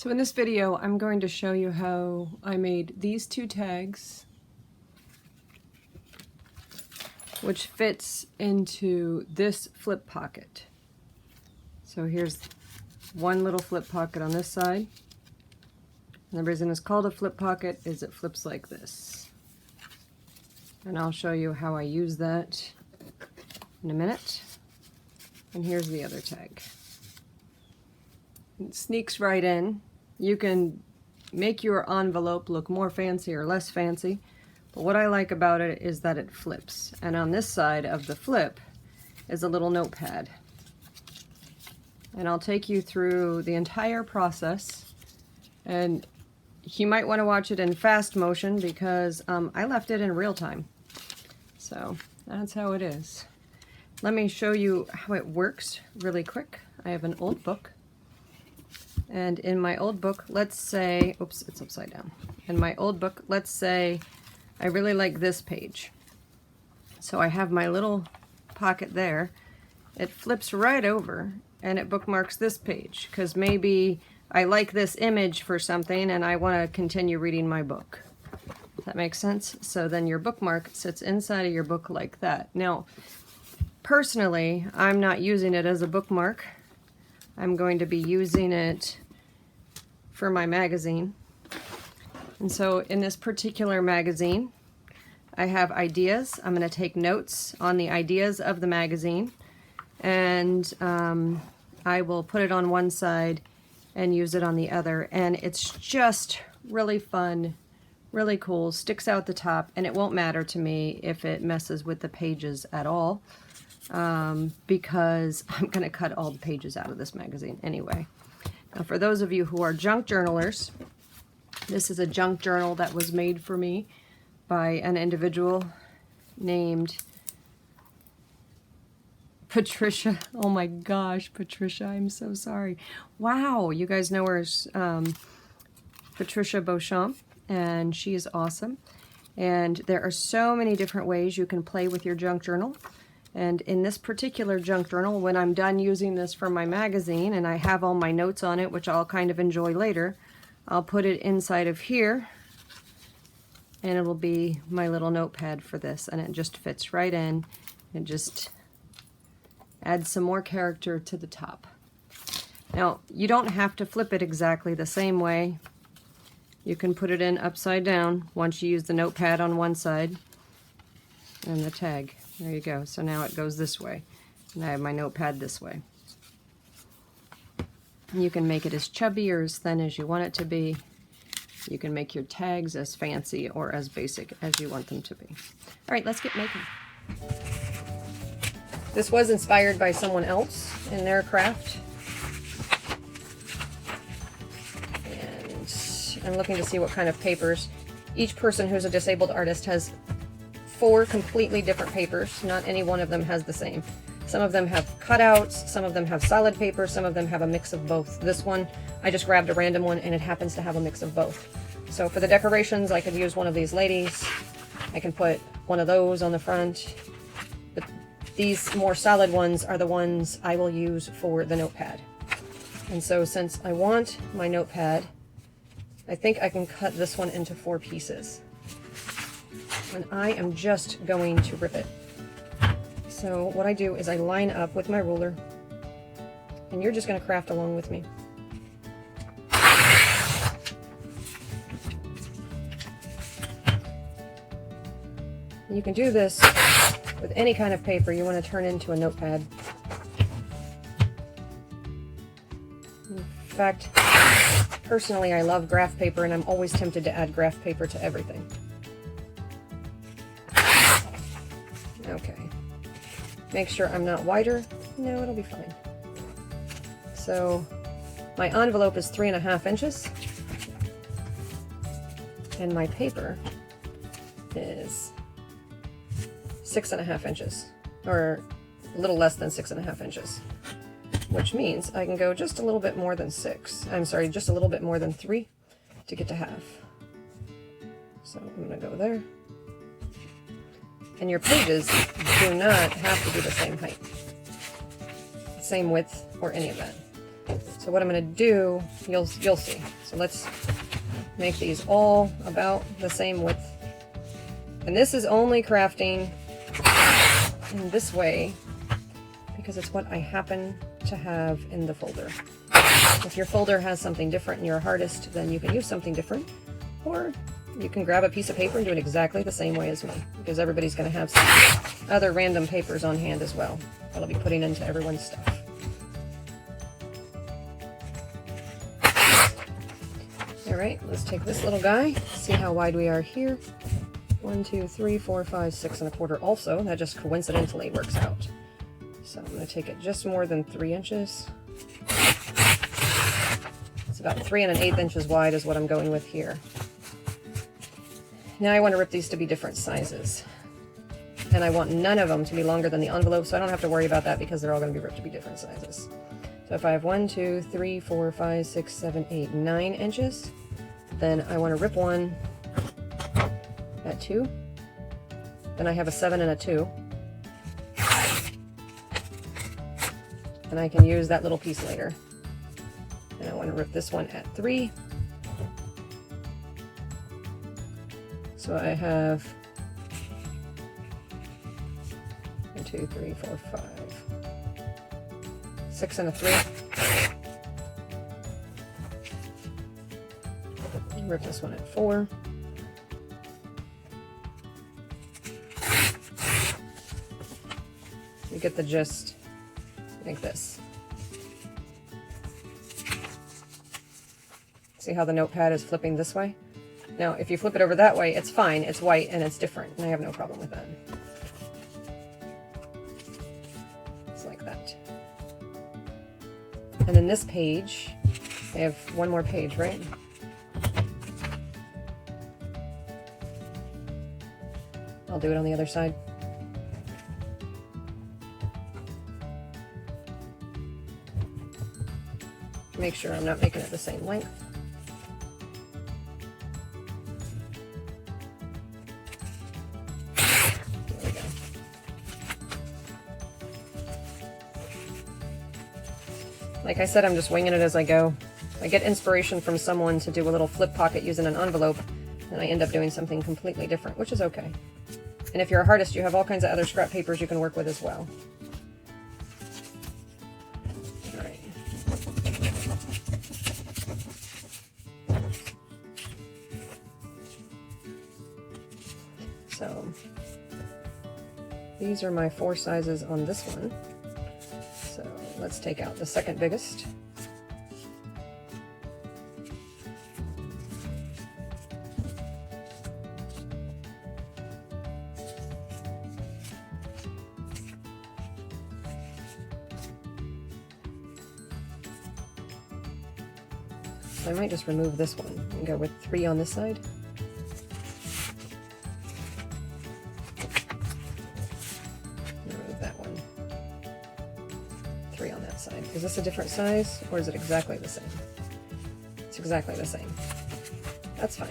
So in this video, I'm going to show you how I made these two tags, which fits into this flip pocket. So here's one little flip pocket on this side. And the reason it's called a flip pocket is it flips like this. And I'll show you how I use that in a minute. And here's the other tag. It sneaks right in. You can make your envelope look more fancy or less fancy, but what I like about it is that it flips. And on this side of the flip is a little notepad. And I'll take you through the entire process, and you might want to watch it in fast motion because I left it in real time. So that's how it is. Let me show you how it works really quick. I have an old book. And in my old book, let's say, oops, it's upside down. In my old book, let's say I really like this page. So I have my little pocket there. It flips right over and it bookmarks this page because maybe I like this image for something and I want to continue reading my book. That makes sense? So then your bookmark sits inside of your book like that. Now, personally, I'm not using it as a bookmark. I'm going to be using it for my magazine. And so in this particular magazine, I have ideas. I'm going to take notes on the ideas of the magazine, and I will put it on one side and use it on the other. And it's just really fun, really cool, sticks out the top, and it won't matter to me if it messes with the pages at all. Because I'm going to cut all the pages out of this magazine anyway. Now, for those of you who are junk journalers, this is a junk journal that was made for me by an individual named Patricia. Oh my gosh, Patricia, I'm so sorry. Wow, you guys know her as Patricia Beauchamp, and she is awesome. And there are so many different ways you can play with your junk journal. And in this particular junk journal, when I'm done using this for my magazine and I have all my notes on it, which I'll kind of enjoy later, I'll put it inside of here and it'll be my little notepad for this, and it just fits right in and just adds some more character to the top. Now, you don't have to flip it exactly the same way. You can put it in upside down once you use the notepad on one side and the tag. There you go. So now it goes this way, and I have my notepad this way. You can make it as chubby or as thin as you want it to be. You can make your tags as fancy or as basic as you want them to be. All right, let's get making. This was inspired by someone else in their craft. And I'm looking to see what kind of papers. Each person who's a disabled artist has 4 completely different papers. Not any one of them has the same. Some of them have cutouts, some of them have solid paper, some of them have a mix of both. This one, I just grabbed a random one and it happens to have a mix of both. So for the decorations, I could use one of these ladies. I can put one of those on the front. But these more solid ones are the ones I will use for the notepad. And so since I want my notepad, I think I can cut this one into 4 pieces. And I am just going to rip it. So what I do is I line up with my ruler, and you're just going to craft along with me. You can do this with any kind of paper you want to turn into a notepad. In fact, personally, I love graph paper, and I'm always tempted to add graph paper to everything. Okay. Make sure I'm not wider. No, it'll be fine. So my envelope is 3.5 inches. And my paper is 6.5 inches. Or a little less than 6.5 inches. Which means I can go just a little bit more than 6. I'm sorry, just a little bit more than 3 to get to half. So I'm going to go there. And your pages do not have to be the same height, same width, or any of that. So what I'm going to do, you'll see. So let's make these all about the same width. And this is only crafting in this way because it's what I happen to have in the folder. If your folder has something different and you're a artist, then you can use something different. Or you can grab a piece of paper and do it exactly the same way as me, because everybody's going to have some other random papers on hand as well that I'll be putting into everyone's stuff. Alright, let's take this little guy, see how wide we are here. 1, 2, 3, 4, 5, 6 1/4 also. That just coincidentally works out. So I'm going to take it just more than 3 inches. It's about 3 1/8 inches wide is what I'm going with here. Now I want to rip these to be different sizes. And I want none of them to be longer than the envelope, so I don't have to worry about that because they're all going to be ripped to be different sizes. So if I have 1, 2, 3, 4, 5, 6, 7, 8, 9 inches, then I want to rip one at 2. Then I have a 7 and a 2. And I can use that little piece later. And I want to rip this one at 3. So I have 1, 2, 3, 4, 5, 6 and a 3. Rip this one at 4. You get the gist, like this. See how the notepad is flipping this way? Now, if you flip it over that way, it's fine. It's white and it's different, and I have no problem with that. It's like that. And then this page, I have one more page, right? I'll do it on the other side. Make sure I'm not making it the same length. There we go. Like I said, I'm just winging it as I go. I get inspiration from someone to do a little flip pocket using an envelope, and I end up doing something completely different, which is okay. And if you're a artist, you have all kinds of other scrap papers you can work with as well. All right. So these are my 4 sizes on this one. So let's take out the second biggest. I might just remove this one and go with 3 on this side. Remove that one. 3 on that side. Is this a different size, or is it exactly the same? It's exactly the same. That's fine.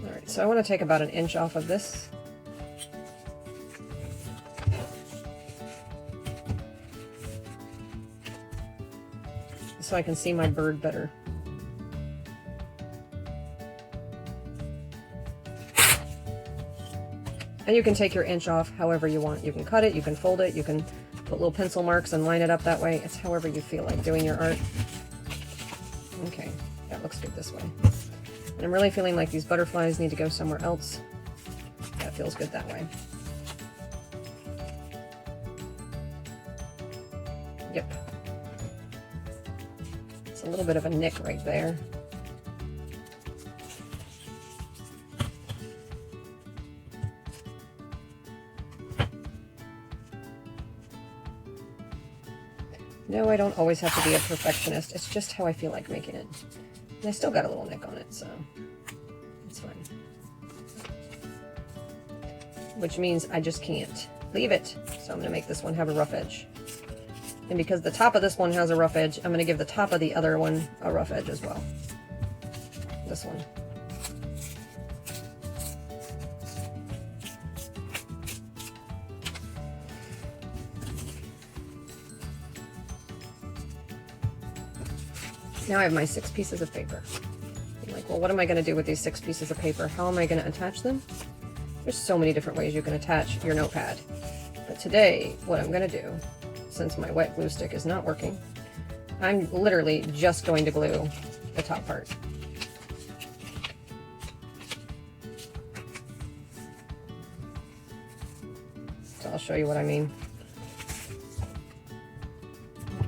Alright, so I want to take about 1 inch off of this. So I can see my bird better. And you can take your inch off however you want. You can cut it, you can fold it, you can put little pencil marks and line it up that way. It's however you feel like doing your art. Okay, that looks good this way. And I'm really feeling like these butterflies need to go somewhere else. That feels good that way. Yep. It's a little bit of a nick right there. No, I don't always have to be a perfectionist. It's just how I feel like making it. And I still got a little nick on it, so it's fine. Which means I just can't leave it. So I'm going to make this one have a rough edge. And because the top of this one has a rough edge, I'm going to give the top of the other one a rough edge as well. This one. Now I have my 6 pieces of paper. I'm like, well, what am I going to do with these 6 pieces of paper? How am I going to attach them? There's so many different ways you can attach your notepad. But today, what I'm going to do, since my wet glue stick is not working, I'm literally just going to glue the top part. So I'll show you what I mean.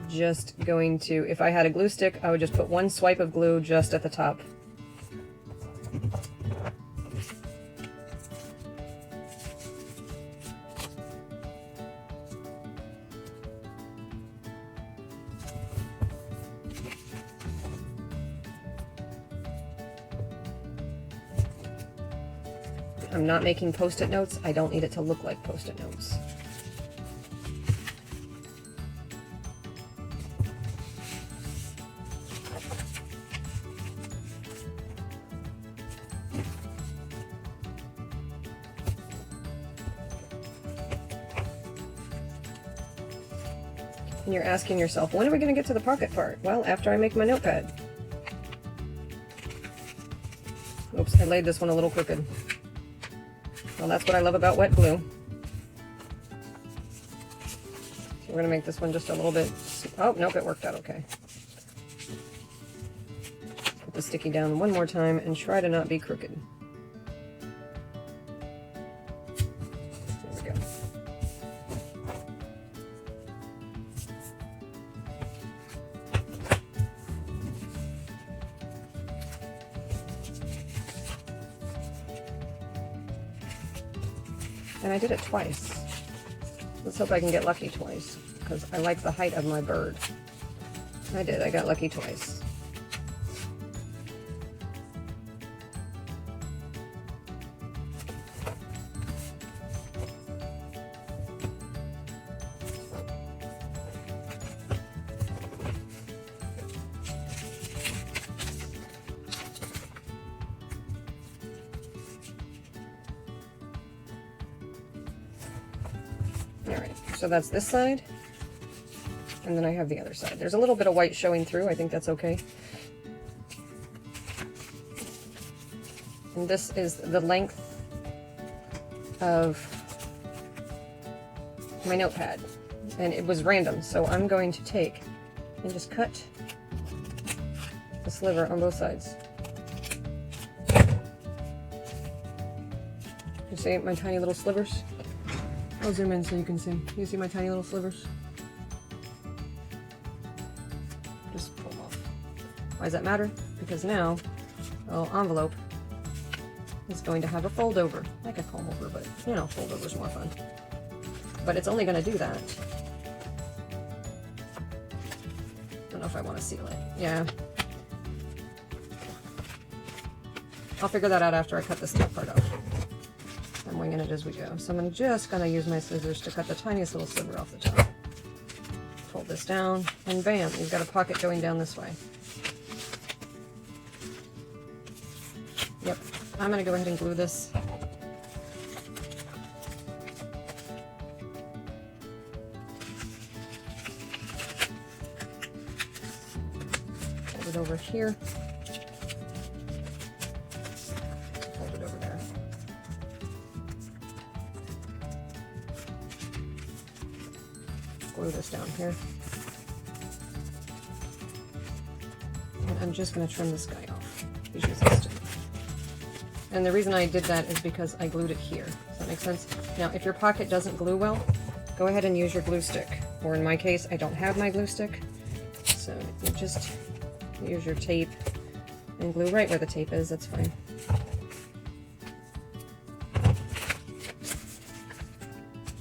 Just going to, if I had a glue stick, I would just put one swipe of glue just at the top. I'm not making post-it notes. I don't need it to look like post-it notes. And you're asking yourself, when are we going to get to the pocket part? Well, after I make my notepad. Oops, I laid this one a little crooked. Well, that's what I love about wet glue. So we're going to make this one just a little bit... Oh, nope, it worked out okay. Put the sticky down one more time and try to not be crooked. There we go. And I did it twice. Let's hope I can get lucky twice, because I like the height of my bird. I did, I got lucky twice. Alright, so that's this side, and then I have the other side. There's a little bit of white showing through, I think that's okay. And this is the length of my notepad, and it was random, so I'm going to take and just cut the sliver on both sides. You see my tiny little slivers? I'll zoom in so you can see. You see my tiny little slivers? Just pull them off. Why does that matter? Because now the little envelope is going to have a fold over. Like a comb over, but you know, fold over is more fun. But it's only going to do that. I don't know if I want to seal it. Yeah. I'll figure that out after I cut this top part off. I'm winging it as we go. So I'm just going to use my scissors to cut the tiniest little sliver off the top. Fold this down, and bam, you've got a pocket going down this way. Yep, I'm going to go ahead and glue this. Fold it over here. Fold it over there. Glue this down here. And I'm just going to trim this guy off. He's resistant. And the reason I did that is because I glued it here. Does that make sense? Now, if your pocket doesn't glue well, go ahead and use your glue stick. Or in my case, I don't have my glue stick. So you just use your tape and glue right where the tape is. That's fine.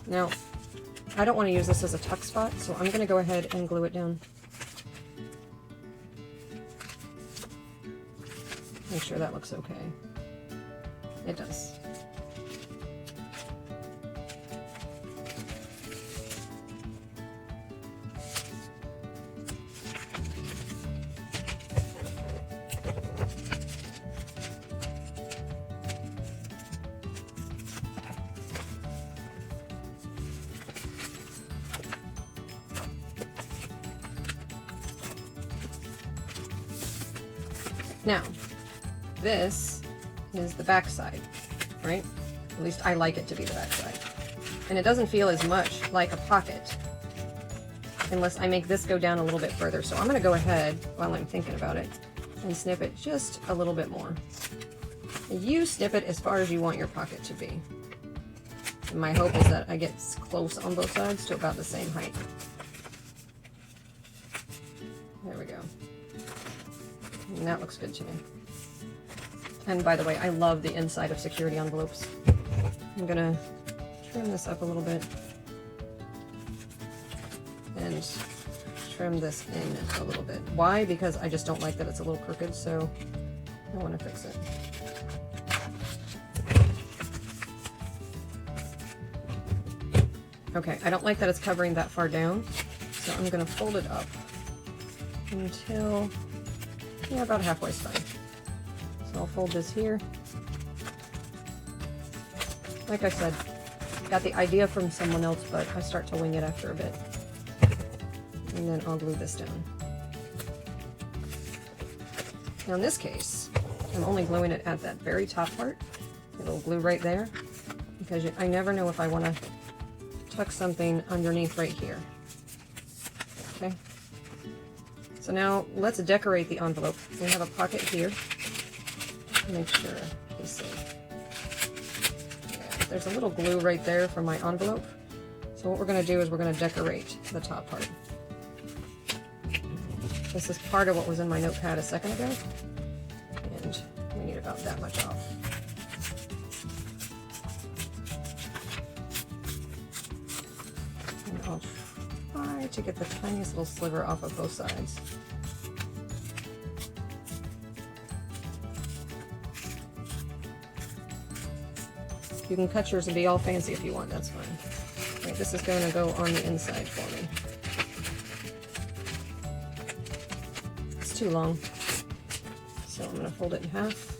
Now, I don't want to use this as a tuck spot, so I'm going to go ahead and glue it down. Make sure that looks okay. It does. Now, this is the back side, right? At least I like it to be the back side. And it doesn't feel as much like a pocket unless I make this go down a little bit further. So I'm gonna go ahead while I'm thinking about it and snip it just a little bit more. You snip it as far as you want your pocket to be. And my hope is that I get close on both sides to about the same height. There we go. And that looks good to me. And by the way, I love the inside of security envelopes. I'm gonna trim this up a little bit and trim this in a little bit. Why? Because I just don't like that it's a little crooked, so I want to fix it. Okay, I don't like that it's covering that far down, so I'm going to fold it up until, yeah, about halfway is fine. So I'll fold this here. Like I said, got the idea from someone else, but I start to wing it after a bit. And then I'll glue this down. Now in this case, I'm only gluing it at that very top part. It'll glue right there, because I never know if I want to tuck something underneath right here. Okay. So now let's decorate the envelope. We have a pocket here. Make sure you see. Yeah, there's a little glue right there for my envelope. So what we're going to do is we're going to decorate the top part. This is part of what was in my notepad a second ago, and we need about that much off. And I'll try to get the tiniest little sliver off of both sides. You can cut yours and be all fancy if you want, that's fine. Right, this is going to go on the inside for me. It's too long, so I'm going to fold it in half.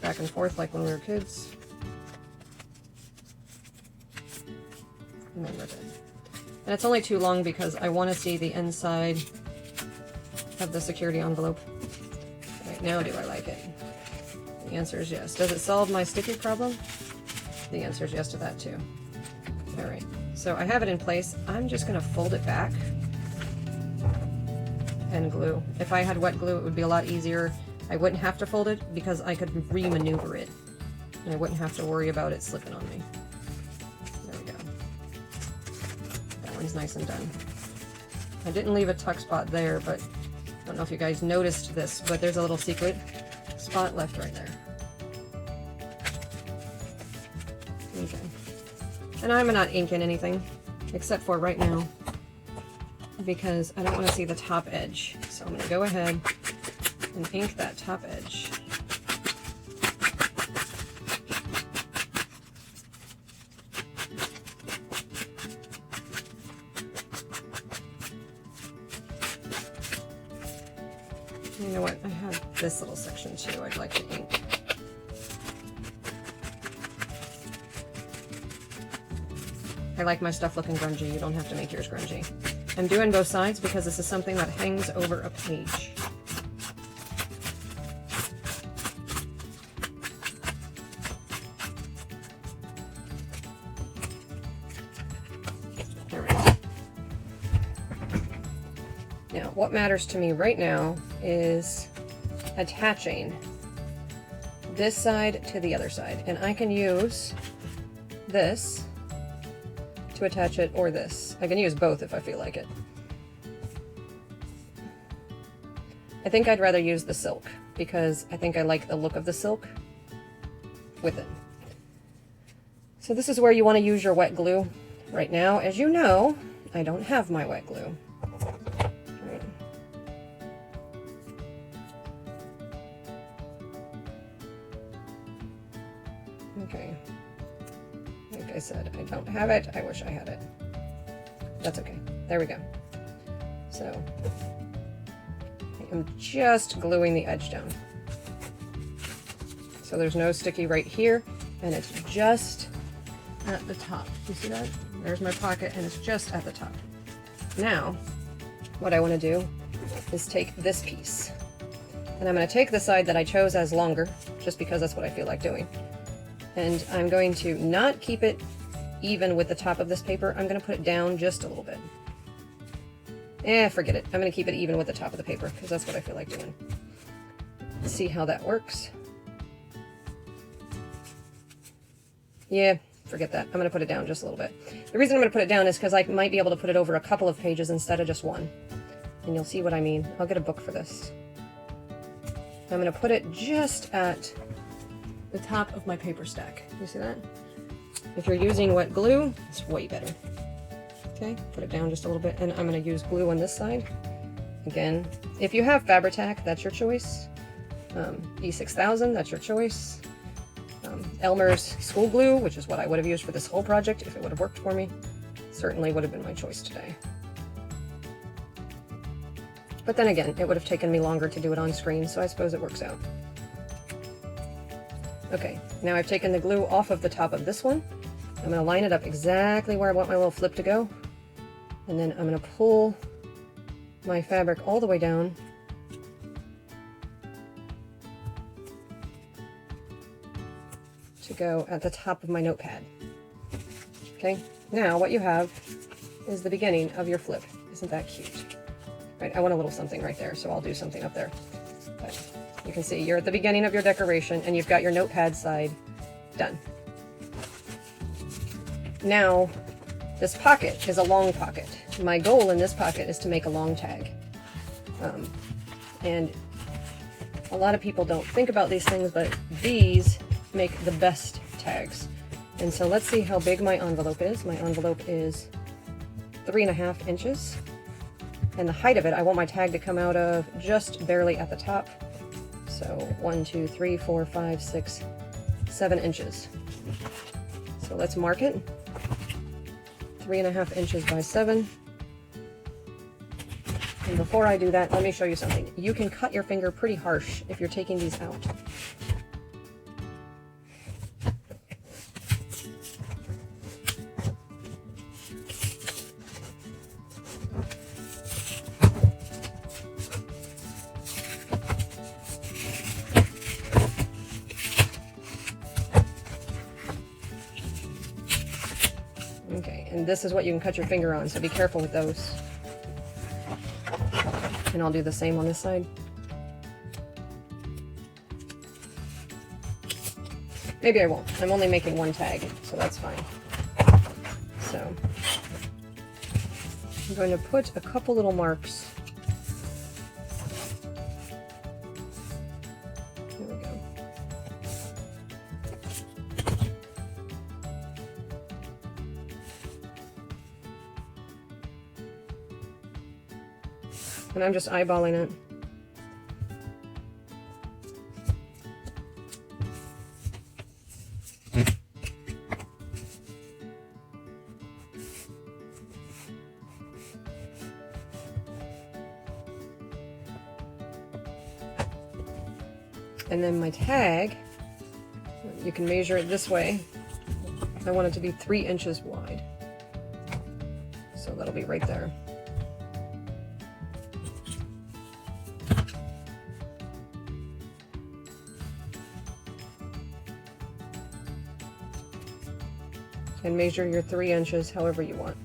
Back and forth like when we were kids. And then rip it. And it's only too long because I want to see the inside of the security envelope. Right, now do I like it? The answer is yes. Does it solve my sticky problem? The answer is yes to that too. Alright, so I have it in place. I'm just going to fold it back and glue. If I had wet glue, it would be a lot easier. I wouldn't have to fold it because I could re-maneuver it. And I wouldn't have to worry about it slipping on me. There we go. That one's nice and done. I didn't leave a tuck spot there, but I don't know if you guys noticed this, but there's a little secret spot left right there. Okay. And I'm not inking anything, except for right now, because I don't want to see the top edge. So I'm going to go ahead and ink that top edge. You know what? I have this little section too I'd like to ink. I like my stuff looking grungy. You don't have to make yours grungy. I'm doing both sides because this is something that hangs over a page. There we go. Now, what matters to me right now is attaching this side to the other side. And I can use this to attach it, or this. I can use both if I feel like it. I think I'd rather use the silk because I think I like the look of the silk with it. So this is where you want to use your wet glue. Right now, as you know, I don't have my wet glue. Right. Okay. Like I said, I don't have it. I wish I had it. That's okay. There we go. So I am just gluing the edge down. So there's no sticky right here, and it's just at the top. You see that? There's my pocket, and it's just at the top. Now, what I want to do is take this piece, and I'm going to take the side that I chose as longer, just because that's what I feel like doing. And I'm going to not keep it even with the top of this paper. I'm going to put it down just a little bit. Forget it. I'm going to keep it even with the top of the paper, because that's what I feel like doing. Let's see how that works. Yeah, forget that. I'm going to put it down just a little bit. The reason I'm going to put it down is because I might be able to put it over a couple of pages instead of just one. And you'll see what I mean. I'll get a book for this. I'm going to put it just at the top of my paper stack. You see that? If you're using wet glue, it's way better. Okay, put it down just a little bit, and I'm going to use glue on this side. Again, if you have Fabri-Tac, that's your choice. E6000, that's your choice. Elmer's school glue, which is what I would have used for this whole project if it would have worked for me, certainly would have been my choice today. But then again, it would have taken me longer to do it on screen, so I suppose it works out. Okay, now I've taken the glue off of the top of this one. I'm going to line it up exactly where I want my little flip to go, and then I'm going to pull my fabric all the way down to go at the top of my notepad. Okay, now what you have is the beginning of your flip. Isn't that cute? Right, I want a little something right there, so I'll do something up there. But you can see you're at the beginning of your decoration, and you've got your notepad side done. Now, this pocket is a long pocket. My goal in this pocket is to make a long tag. And a lot of people don't think about these things, but these make the best tags. And so let's see how big my envelope is. My envelope is 3.5 inches. And the height of it, I want my tag to come out of just barely at the top. So 1, 2, 3, 4, 5, 6, 7 inches. So let's mark it. 3.5 inches by 7. And before I do that, let me show you something. You can cut your finger pretty harsh if you're taking these out. Okay, and this is what you can cut your finger on, so be careful with those. And I'll do the same on this side. Maybe I won't. I'm only making one tag, so that's fine. So I'm going to put a couple little marks. There we go. And I'm just eyeballing it. And then my tag, you can measure it this way. I want it to be 3 inches wide. So that'll be right there. And measure your 3 inches however you want.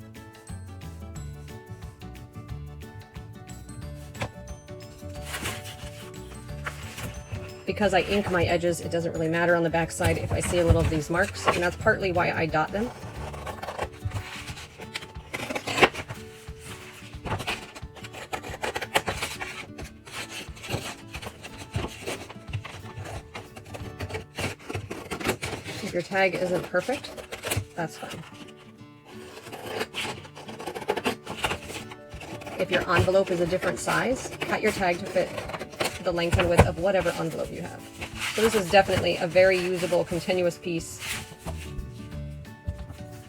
Because I ink my edges, it doesn't really matter on the back side if I see a little of these marks, and that's partly why I dot them. If your tag isn't perfect, that's fine. If your envelope is a different size, cut your tag to fit the length and width of whatever envelope you have. So this is definitely a very usable, continuous piece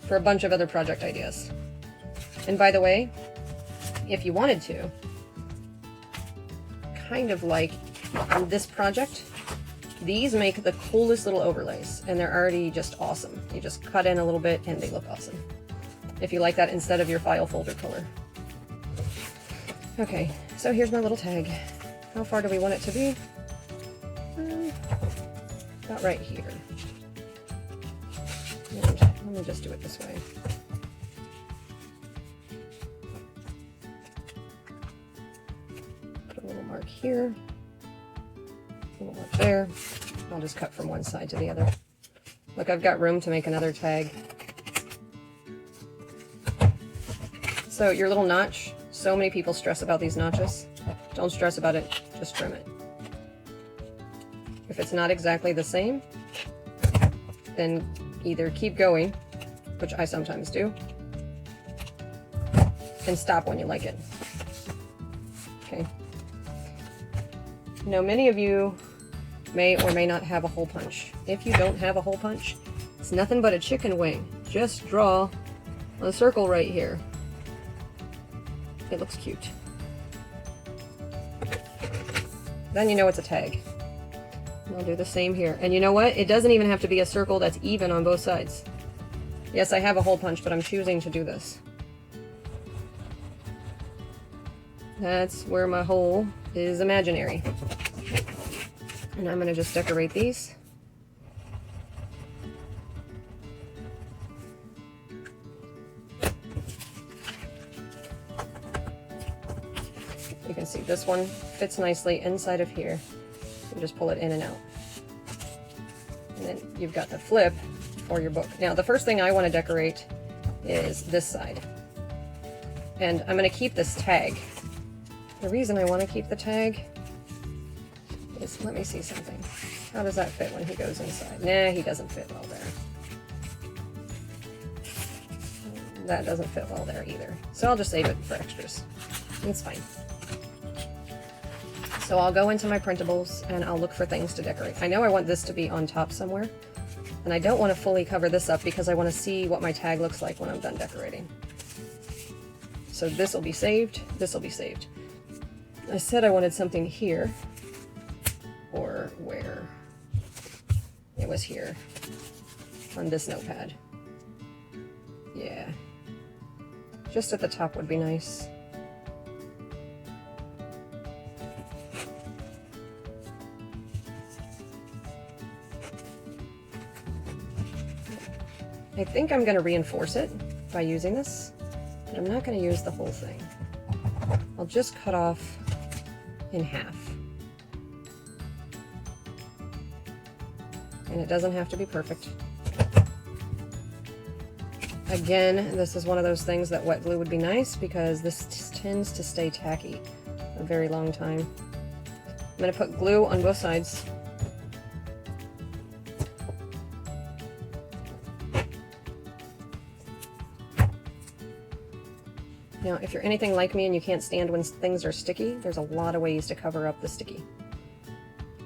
for a bunch of other project ideas. And by the way, if you wanted to, kind of like on this project, these make the coolest little overlays, and they're already just awesome. You just cut in a little bit and they look awesome. If you like that instead of your file folder color. Okay, so here's my little tag. How far do we want it to be? About right here. And let me just do it this way. Put a little mark here, a little mark there. I'll just cut from one side to the other. Look, I've got room to make another tag. So your little notch, so many people stress about these notches. Don't stress about it, just trim it. If it's not exactly the same, then either keep going, which I sometimes do, and stop when you like it. Okay. Now, many of you may or may not have a hole punch. If you don't have a hole punch, it's nothing but a chicken wing. Just draw a circle right here. It looks cute. Then you know it's a tag. And I'll do the same here. And you know what? It doesn't even have to be a circle that's even on both sides. Yes, I have a hole punch, but I'm choosing to do this. That's where my hole is imaginary. And I'm going to just decorate these. You can see this one fits nicely inside of here. You just pull it in and out. And then you've got the flip for your book. Now, the first thing I want to decorate is this side. And I'm going to keep this tag. The reason I want to keep the tag is, let me see something. How does that fit when he goes inside? Nah, he doesn't fit well there. That doesn't fit well there either. So I'll just save it for extras. It's fine. So I'll go into my printables and I'll look for things to decorate. I know I want this to be on top somewhere, and I don't want to fully cover this up because I want to see what my tag looks like when I'm done decorating. So this will be saved, this will be saved. I said I wanted something here, or where? It was here, on this notepad. Yeah, just at the top would be nice. I think I'm going to reinforce it by using this, but I'm not going to use the whole thing. I'll just cut off in half. And it doesn't have to be perfect. Again, this is one of those things that wet glue would be nice because this tends to stay tacky a very long time. I'm going to put glue on both sides. Now, if you're anything like me and you can't stand when things are sticky, there's a lot of ways to cover up the sticky.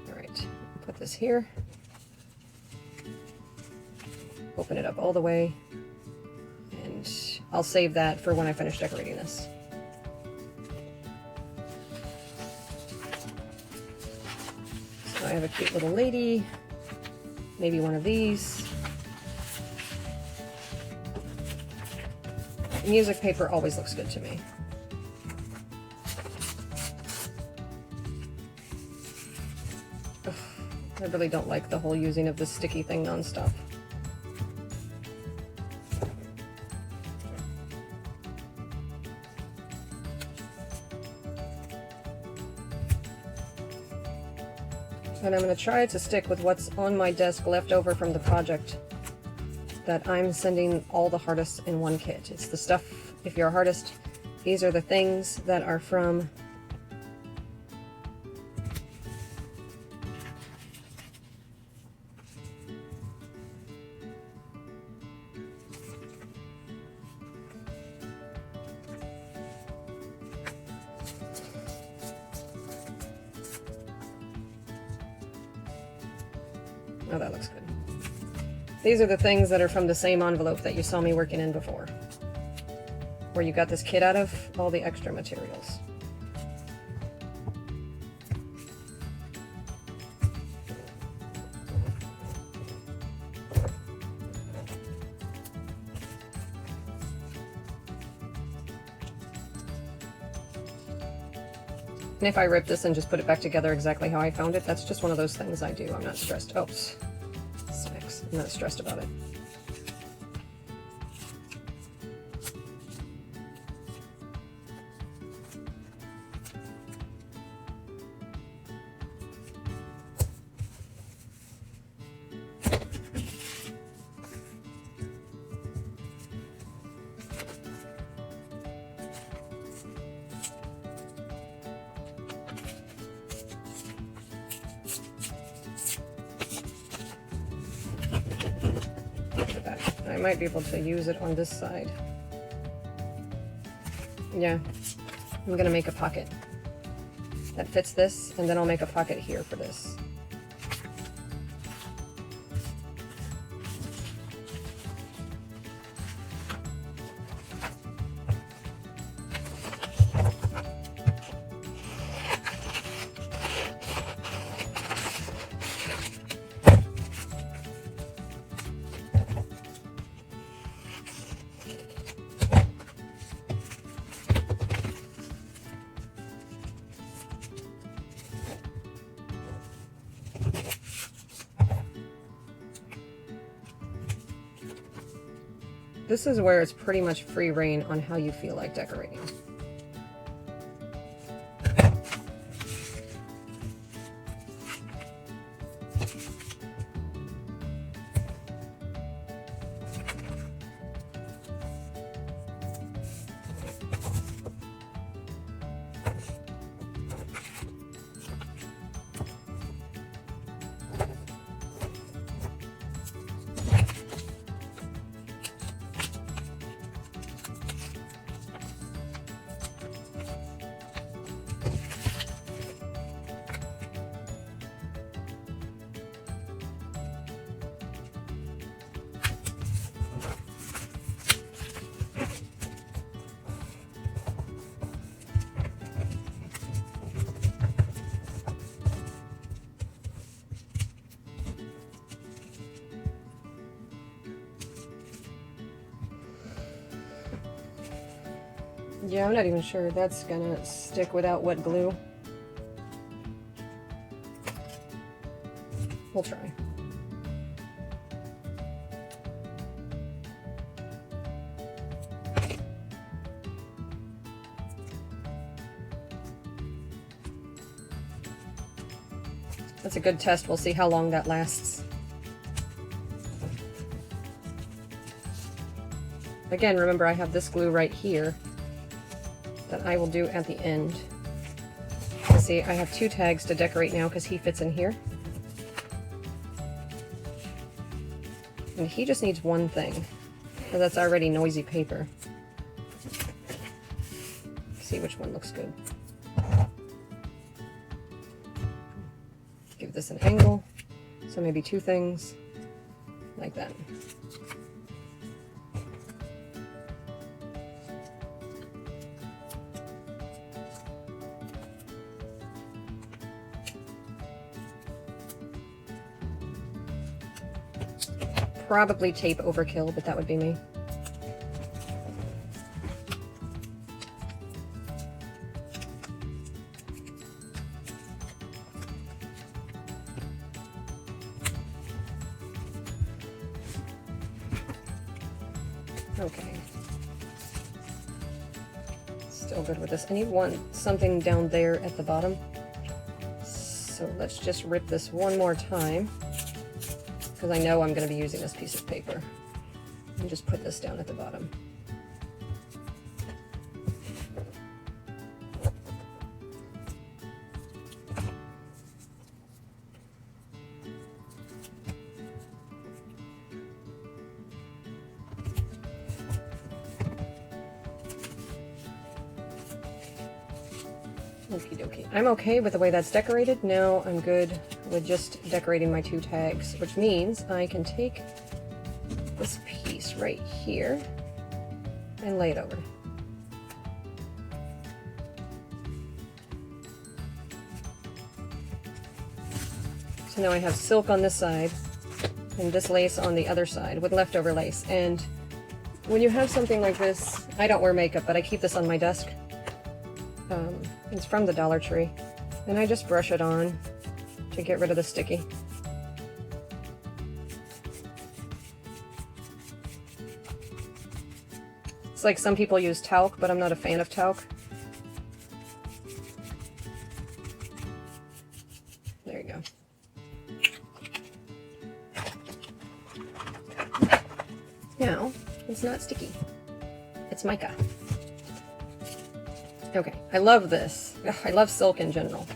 All right, put this here. Open it up all the way. And I'll save that for when I finish decorating this. So I have a cute little lady. Maybe one of these. Music paper always looks good to me. Ugh, I really don't like the whole using of this sticky thing nonstop. And I'm going to try to stick with what's on my desk left over from the project that I'm sending all the Hartists in one kit. It's the stuff, if you're a Hartist, these are the things that are from oh, that looks good. These are the things that are from the same envelope that you saw me working in before, where you got this kit out of all the extra materials. And if I rip this and just put it back together exactly how I found it, that's just one of those things I do. I'm not stressed. Oh, smacks. I'm not stressed about it. I might be able to use it on this side. Yeah, I'm gonna make a pocket that fits this, and then I'll make a pocket here for this. This is where it's pretty much free reign on how you feel like decorating. Yeah, I'm not even sure that's gonna stick without wet glue. We'll try. That's a good test. We'll see how long that lasts. Again, remember I have this glue right here that I will do at the end. You see, I have two tags to decorate now because he fits in here. And he just needs one thing, because that's already noisy paper. See which one looks good. Give this an angle, so maybe two things, like that. Probably tape overkill, but that would be me. Okay. Still good with this. I need something down there at the bottom. So let's just rip this one more time, because I know I'm going to be using this piece of paper. And just put this down at the bottom. Okie dokie. I'm okay with the way that's decorated. Now I'm good with just decorating my two tags, which means I can take this piece right here and lay it over. So now I have silk on this side and this lace on the other side with leftover lace. And when you have something like this, I don't wear makeup, but I keep this on my desk. It's from the Dollar Tree. And I just brush it on to get rid of the sticky. It's like some people use talc, but I'm not a fan of talc. There you go. Now, it's not sticky. It's mica. Okay, I love this. Ugh, I love silk in general.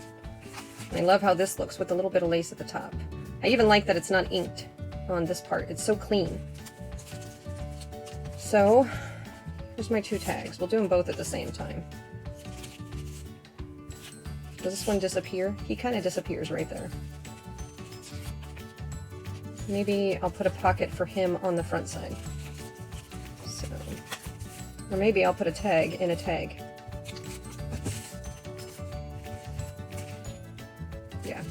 I love how this looks with a little bit of lace at the top. I even like that it's not inked on this part. It's so clean. So, here's my 2 tags. We'll do them both at the same time. Does this one disappear? He kind of disappears right there. Maybe I'll put a pocket for him on the front side. So, or maybe I'll put a tag in a tag. Yeah.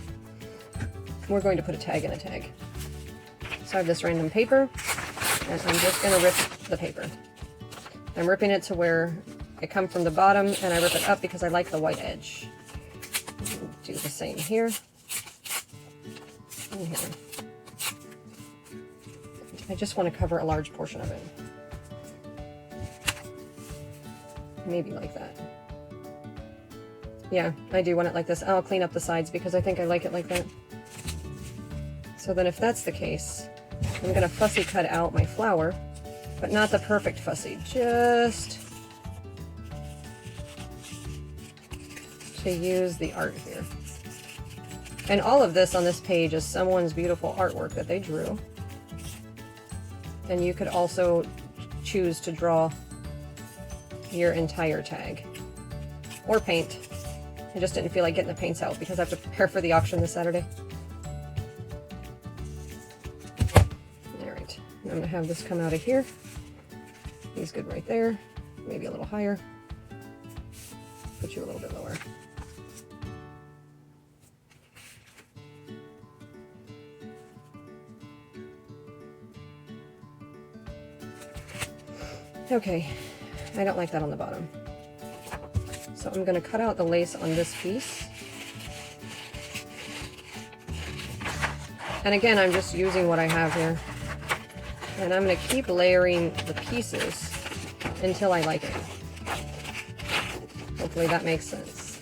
We're going to put a tag in a tag. So I have this random paper, and I'm just going to rip the paper. I'm ripping it to where I come from the bottom, and I rip it up because I like the white edge. Do the same here and here. I just want to cover a large portion of it. Maybe like that. Yeah, I do want it like this. I'll clean up the sides because I think I like it like that. So then if that's the case, I'm going to fussy cut out my flower, but not the perfect fussy, just to use the art here. And all of this on this page is someone's beautiful artwork that they drew. And you could also choose to draw your entire tag or paint. I just didn't feel like getting the paints out because I have to prepare for the auction this Saturday. Alright, I'm going to have this come out of here. He's good right there. Maybe a little higher. Put you a little bit lower. Okay, I don't like that on the bottom. So I'm going to cut out the lace on this piece. And again, I'm just using what I have here. And I'm going to keep layering the pieces until I like it. Hopefully that makes sense.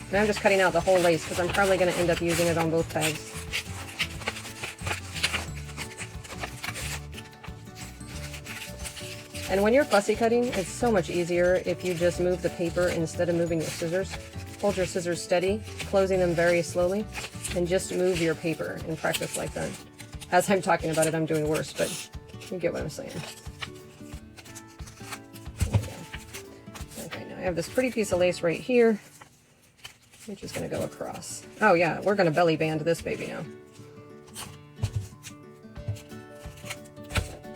And I'm just cutting out the whole lace because I'm probably going to end up using it on both tags. And when you're fussy cutting, it's so much easier if you just move the paper instead of moving your scissors. Hold your scissors steady, closing them very slowly, and just move your paper and practice like that. As I'm talking about it, I'm doing worse, but you get what I'm saying. There we go. Okay, now I have this pretty piece of lace right here, which is going to go across. Oh yeah, we're going to belly band this baby now.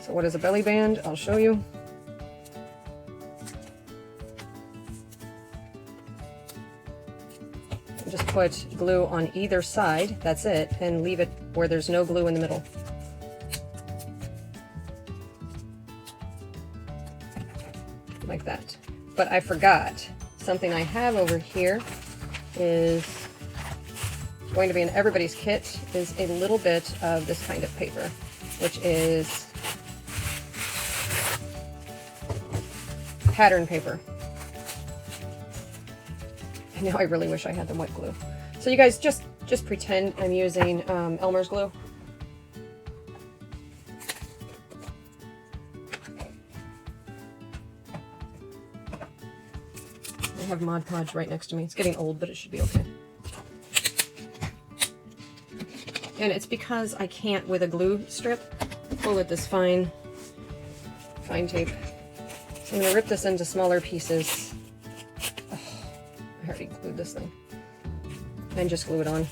So what is a belly band? I'll show you. Just put glue on either side, that's it, and leave it where there's no glue in the middle. Like that. But I forgot, something I have over here is going to be in everybody's kit, is a little bit of this kind of paper, which is pattern paper. Now I really wish I had the wet glue. So you guys just pretend I'm using Elmer's glue. I have Mod Podge right next to me. It's getting old, but it should be okay. And it's because I can't, with a glue strip, pull it this fine tape. So I'm going to rip this into smaller pieces. I already glued this thing. And just glue it on.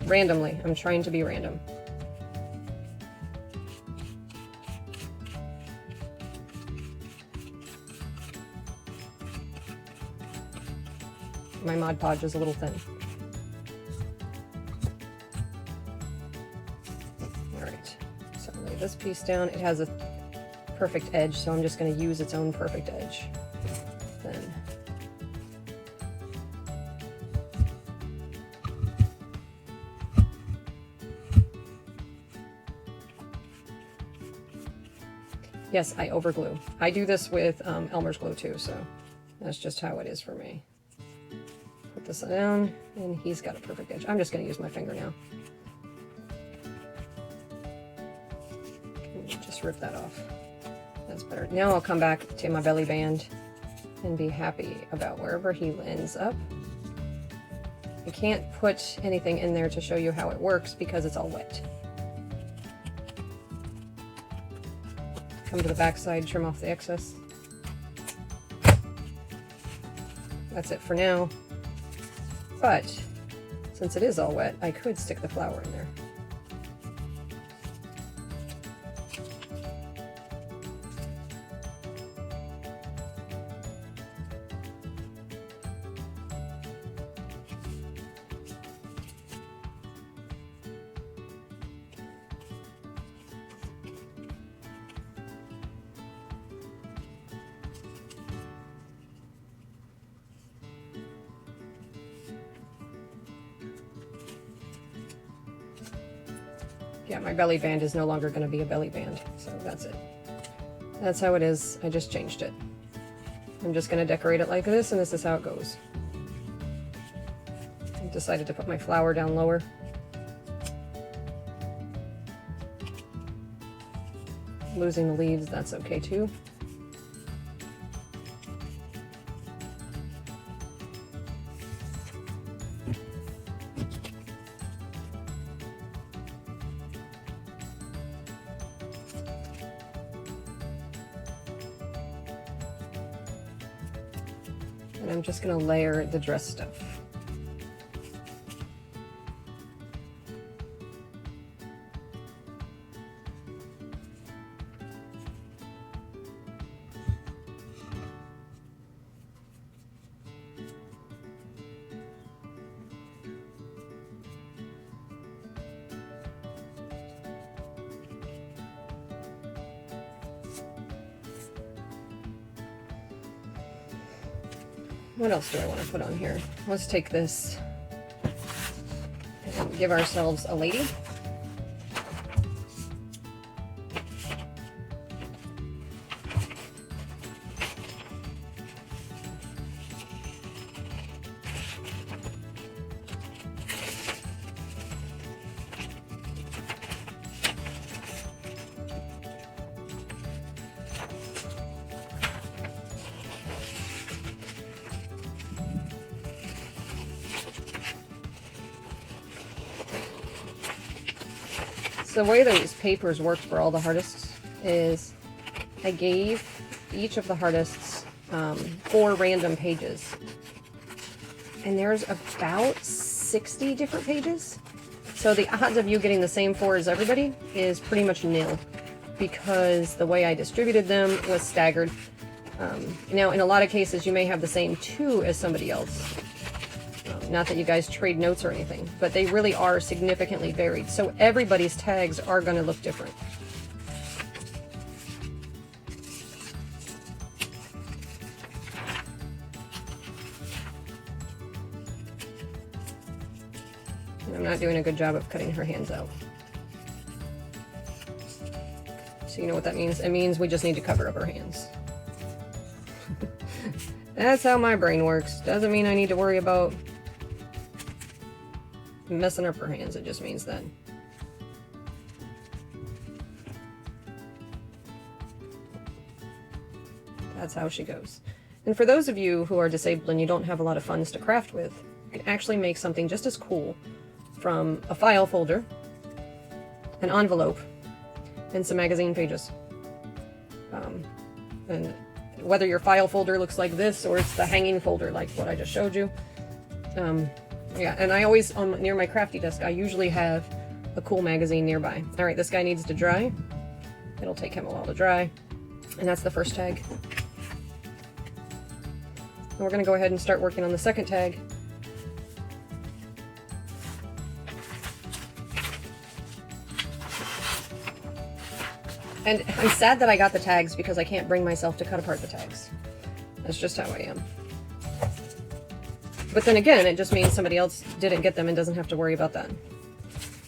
Randomly. I'm trying to be random. My Mod Podge is a little thin. Alright. So I'll lay this piece down. It has a perfect edge, so I'm just going to use its own perfect edge. Then yes, I overglue. I do this with Elmer's glue too, so that's just how it is for me. Put this down, and he's got a perfect edge. I'm just going to use my finger now. Just rip that off. That's better. Now I'll come back to my belly band and be happy about wherever he ends up. I can't put anything in there to show you how it works because it's all wet. Come to the back side, trim off the excess. That's it for now. But since it is all wet, I could stick the flower in there. Yeah, my belly band is no longer going to be a belly band, so that's it. That's how it is. I just changed it. I'm just going to decorate it like this, and this is how it goes. I decided to put my flower down lower. Losing the leaves, that's okay too. And I'm just going to layer the dress stuff. What else do I want to put on here? Let's take this and give ourselves a lady. So the way these papers worked for all the Hartists is I gave each of the Hartists 4 random pages. And there's about 60 different pages. So the odds of you getting the same 4 as everybody is pretty much nil, because the way I distributed them was staggered. Now, in a lot of cases, you may have the same 2 as somebody else. Not that you guys trade notes or anything, but they really are significantly varied. So everybody's tags are going to look different. And I'm not doing a good job of cutting her hands out. So you know what that means? It means we just need to cover up her hands. That's how my brain works. Doesn't mean I need to worry about messing up her hands. It just means that. That's how she goes. And for those of you who are disabled and you don't have a lot of funds to craft with, you can actually make something just as cool from a file folder, an envelope, and some magazine pages. And whether your file folder looks like this or it's the hanging folder like what I just showed you. Yeah, and I always, near my crafty desk, I usually have a cool magazine nearby. All right, this guy needs to dry. It'll take him a while to dry. And that's the first tag. And we're going to go ahead and start working on the second tag. And I'm sad that I got the tags because I can't bring myself to cut apart the tags. That's just how I am. But then again, it just means somebody else didn't get them and doesn't have to worry about that.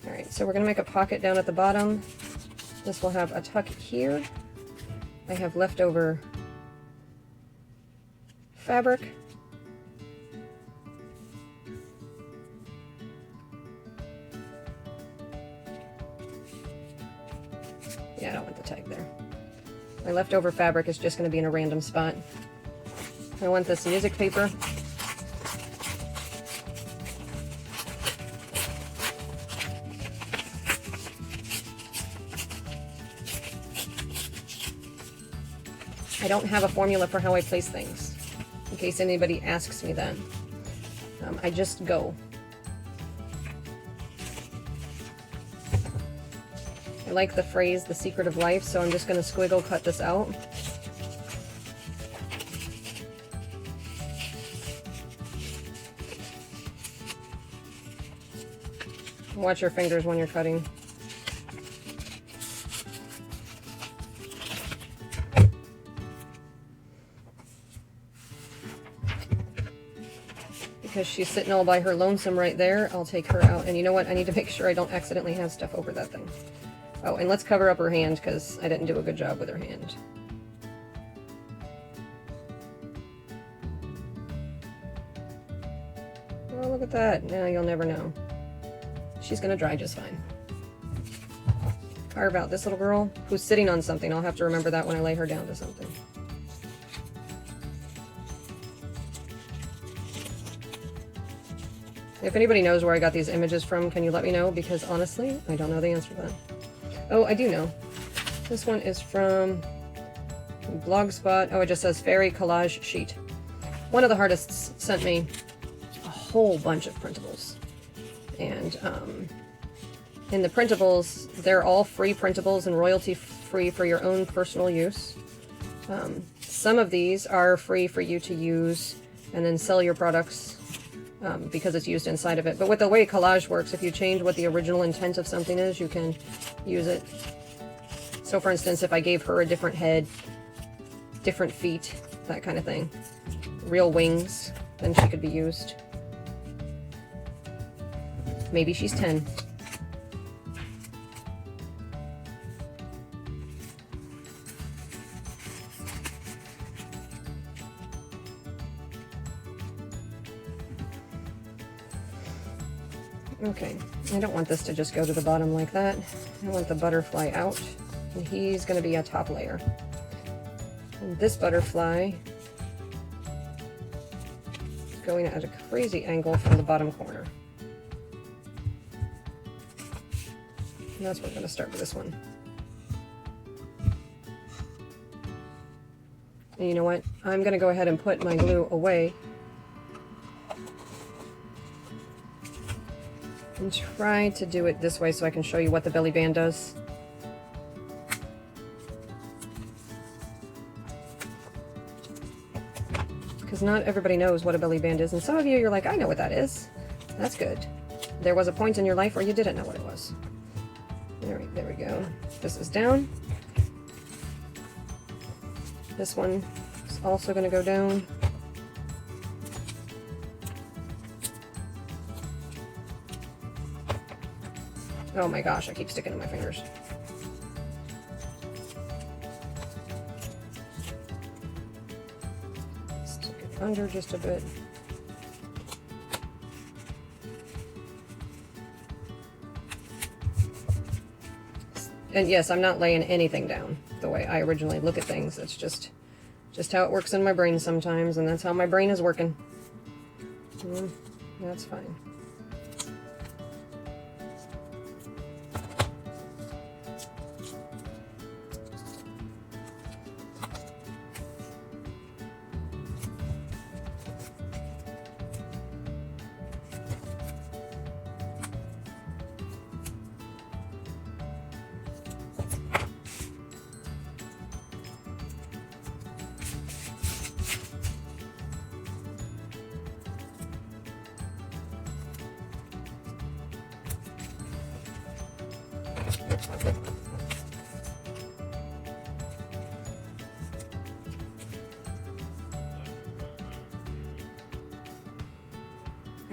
Alright, so we're going to make a pocket down at the bottom. This will have a tuck here. I have leftover fabric. Yeah, I don't want the tag there. My leftover fabric is just going to be in a random spot. I want this music paper. I don't have a formula for how I place things, in case anybody asks me that. I just go. I like the phrase, the secret of life, so I'm just going to squiggle cut this out. Watch your fingers when you're cutting. Because she's sitting all by her lonesome right there, I'll take her out. And you know what? I need to make sure I don't accidentally have stuff over that thing. Oh, and let's cover up her hand because I didn't do a good job with her hand. Oh, look at that. Now you'll never know. She's gonna dry just fine. Carve out this little girl who's sitting on something. I'll have to remember that when I lay her down to something. If anybody knows where I got these images from, can you let me know? Because honestly, I don't know the answer to that. Oh, I do know. This one is from Blogspot. Oh, it just says Fairy Collage Sheet. One of the artists sent me a whole bunch of printables. And in the printables, they're all free printables and royalty-free for your own personal use. Some of these are free for you to use and then sell your products because it's used inside of it. But with the way collage works, if you change what the original intent of something is, you can use it. So for instance, if I gave her a different head, different feet, that kind of thing, real wings, then she could be used. Maybe she's 10. Okay, I don't want this to just go to the bottom like that. I want the butterfly out, and he's going to be a top layer. And this butterfly is going at a crazy angle from the bottom corner. And that's where we're going to start with this one. And you know what? I'm going to go ahead and put my glue away and try to do it this way so I can show you what the belly band does. Because not everybody knows what a belly band is, and some of you, you're like, I know what that is. That's good. There was a point in your life where you didn't know what it was. There we go. This is down. This one is also going to go down. Oh my gosh, I keep sticking to my fingers. Stick it under just a bit. And yes, I'm not laying anything down the way I originally look at things. It's just how it works in my brain sometimes, and that's how my brain is working. That's fine.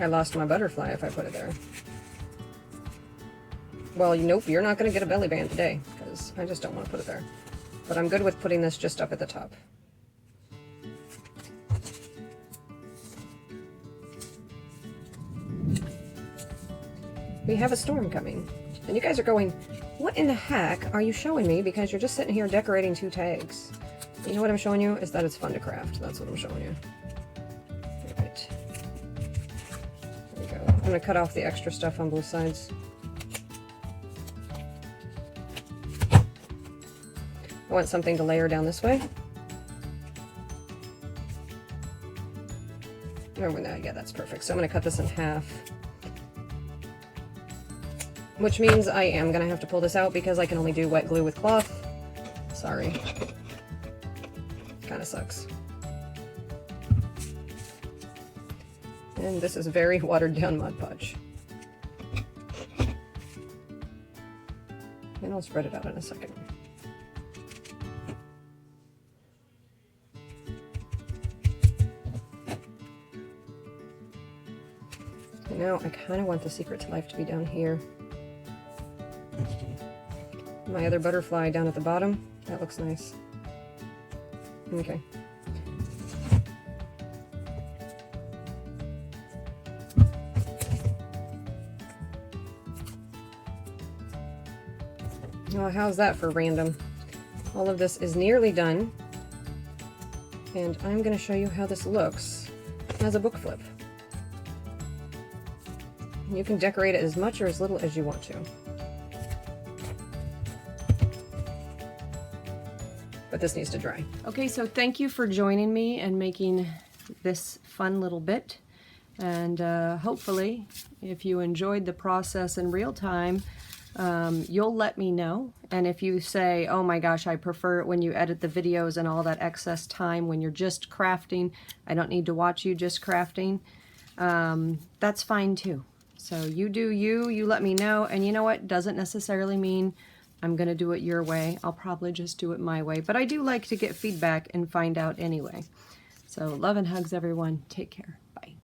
I lost my butterfly if I put it there. Well, nope, you're not going to get a belly band today, because I just don't want to put it there. But I'm good with putting this just up at the top. We have a storm coming. And you guys are going, what in the heck are you showing me? Because you're just sitting here decorating 2 tags. You know what I'm showing you? Is that it's fun to craft. That's what I'm showing you. Alright. There we go. I'm going to cut off the extra stuff on both sides. I want something to layer down this way. Oh, no, yeah, that's perfect. So I'm going to cut this in half. Which means I am going to have to pull this out because I can only do wet glue with cloth. Sorry. Kind of sucks. And this is very watered down Mod Podge. And I'll spread it out in a second. Now I kind of want the secret to life to be down here. My other butterfly down at the bottom. That looks nice. Okay. Well, how's that for random? All of this is nearly done. And I'm going to show you how this looks as a book flip. You can decorate it as much or as little as you want to. But this needs to dry. Okay, so thank you for joining me and making this fun little bit. And hopefully, if you enjoyed the process in real time, you'll let me know. And if you say, oh my gosh, I prefer it when you edit the videos and all that excess time when you're just crafting, I don't need to watch you just crafting, that's fine too. So you do you, you let me know, and you know what, doesn't necessarily mean I'm gonna do it your way. I'll probably just do it my way, but I do like to get feedback and find out anyway. So love and hugs everyone, take care.